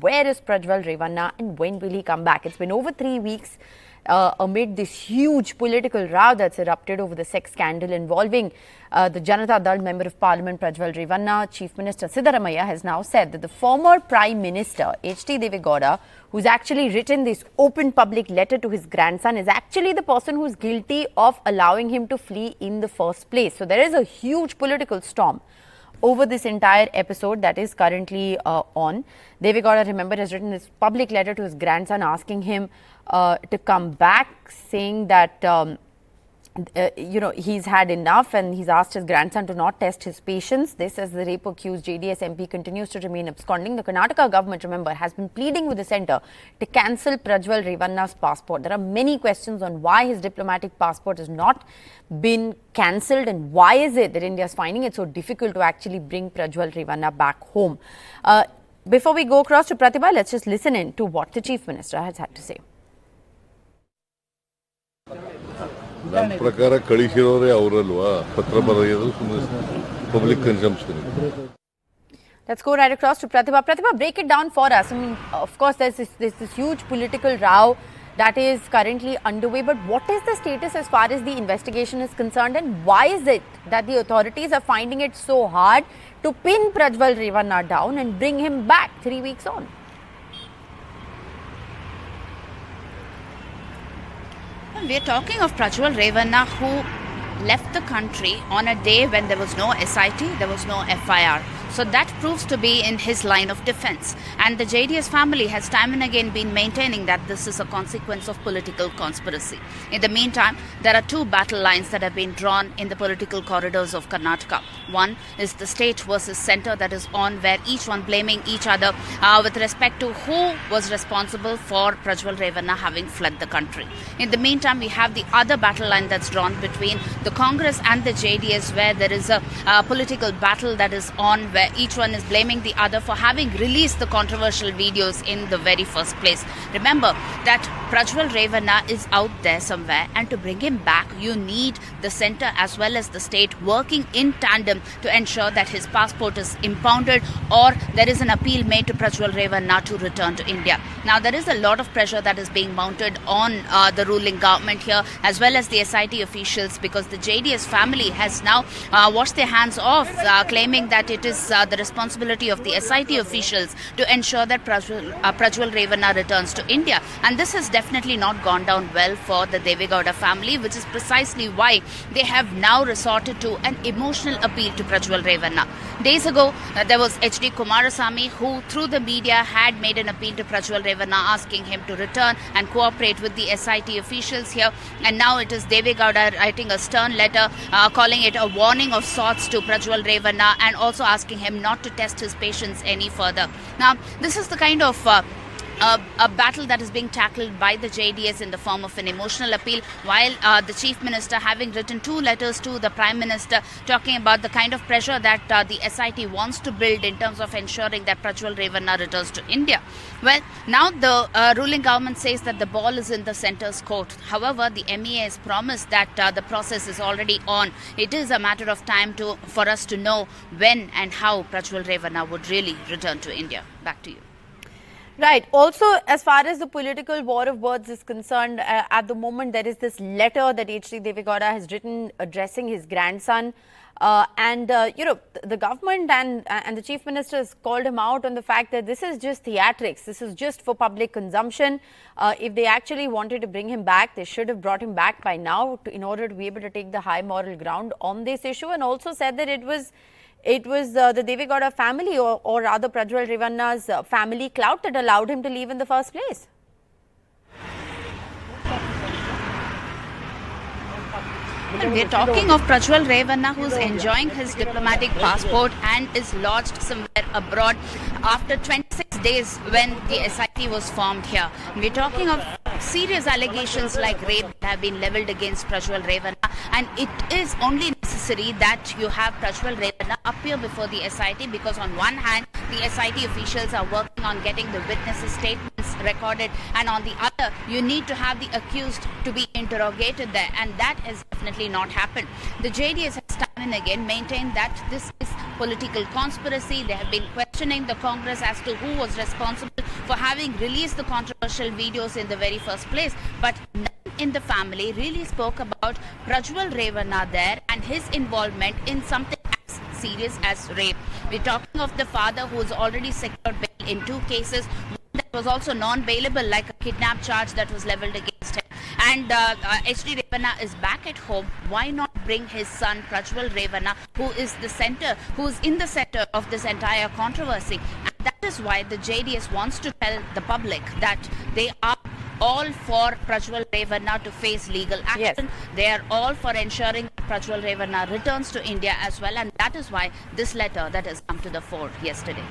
Where is Prajwal Revanna and when will he come back? It's been over 3 weeks amid this huge political row that's erupted over the sex scandal involving the Janata Dal Member of Parliament Prajwal Revanna. Chief Minister Siddaramaiah has now said that the former Prime Minister Deve Gowda, who's actually written this open public letter to his grandson, is actually the person who's guilty of allowing him to flee in the first place. So there is a huge political storm over this entire episode that is currently on. Deve Gowda, remember, has written this public letter to his grandson asking him to come back, saying that he's had enough, and he's asked his grandson to not test his patience. This, as the rape accused JDS MP continues to remain absconding. The Karnataka government, remember, has been pleading with the centre to cancel Prajwal Revanna's passport. There are many questions on why his diplomatic passport has not been cancelled, and why is it that India is finding it so difficult to actually bring Prajwal Revanna back home. Before we go across to Pratibha, let's just listen in to what the Chief Minister has had to say. ನನ್ನ ಪ್ರಕಾರ ಕಳಿಸಿರೋರೇ ಅವರಲ್ವಾ ಪತ್ರ ಬರೆಯೋದು ಸುಮ್ಮನೆ public consumption. Let's go right across to Pratibha. Pratibha, break it down for us. I mean, of course, there's this huge political row that is currently underway, but what is the status as far as the investigation is concerned, and why is it that the authorities are finding it so hard to pin Prajwal Revanna down and bring him back 3 weeks on? We're talking of Prajwal Revanna, who left the country on a day when there was no SIT, there was no FIR. So that proves to be in his line of defense. And the JDS family has time and again been maintaining that this is a consequence of political conspiracy. In the meantime, there are two battle lines that have been drawn in the political corridors of Karnataka. One is the state versus centre that is on, where each one blaming each other with respect to who was responsible for Prajwal Revanna having fled the country. In the meantime, we have the other battle line that's drawn between the Congress and the JDS, where there is a political battle that is on, where each one is blaming the other for having released the controversial videos in the very first place. Remember that Prajwal Revanna is out there somewhere, and to bring him back, you need the centre as well as the state working in tandem to ensure that his passport is impounded, or there is an appeal made to Prajwal Revanna to return to India. Now, there is a lot of pressure that is being mounted on the ruling government here, as well as the SIT officials, because the JDS family has now washed their hands off, claiming that it is the responsibility of the SIT officials to ensure that Prajwal Revanna returns to India. And this has definitely not gone down well for the Deve Gowda family, which is precisely why they have now resorted to an emotional appeal to Prajwal Revanna. Days ago, there was HD Kumarasamy, who through the media had made an appeal to Prajwal Revanna, asking him to return and cooperate with the SIT officials here. And now it is Deve Gowda writing a stern letter, calling it a warning of sorts to Prajwal Revanna, and also asking him not to test his patience any further. Now, this is the kind of a battle that is being tackled by the JDS in the form of an emotional appeal, while the Chief Minister having written 2 letters to the Prime Minister talking about the kind of pressure that the SIT wants to build in terms of ensuring that Prajwal Revanna returns to India. Well, now the ruling government says that the ball is in the centre's court. However, the MEA has promised that the process is already on. It is a matter of time for us to know when and how Prajwal Revanna would really return to India. Back to you. Right. Also, as far as the political war of words is concerned, at the moment there is this letter that Deve Gowda has written addressing his grandson. The government and the Chief Minister has called him out on the fact that this is just theatrics. This is just for public consumption. If they actually wanted to bring him back, they should have brought him back by now in order to be able to take the high moral ground on this issue, and also said that it was the Deve Gowda family, or rather Prajwal Revanna's family clout, that allowed him to leave in the first place. Well, we're talking of Prajwal Revanna, who's enjoying his diplomatic passport and is lodged somewhere abroad after 26 days when the SIT was formed here. We're talking of serious allegations like rape that have been levelled against Prajwal Revanna, and it is only necessary that you have Prajwal Revanna appear before the SIT, because on one hand, the SIT officials are working on getting the witnesses' statements recorded, and on the other, you need to have the accused to be interrogated there, and that has definitely not happened. The JDS has time and again maintained that this is political conspiracy. They have been questioning the Congress as to who was responsible for having released the controversial videos in the very first place. But none in the family really spoke about Prajwal Revanna there and his involvement in something as serious as rape. We're talking of the father who's already secured bail in 2 cases. That was also non-bailable, like a kidnap charge that was leveled against him. And H.D. Revanna is back at home. Why not bring his son Prajwal Revanna, who is in the center of this entire controversy? And that is why the JDS wants to tell the public that they are all for Prajwal Revanna to face legal action. Yes. They are all for ensuring that Prajwal Revanna returns to India as well. And that is why this letter that has come to the fore yesterday.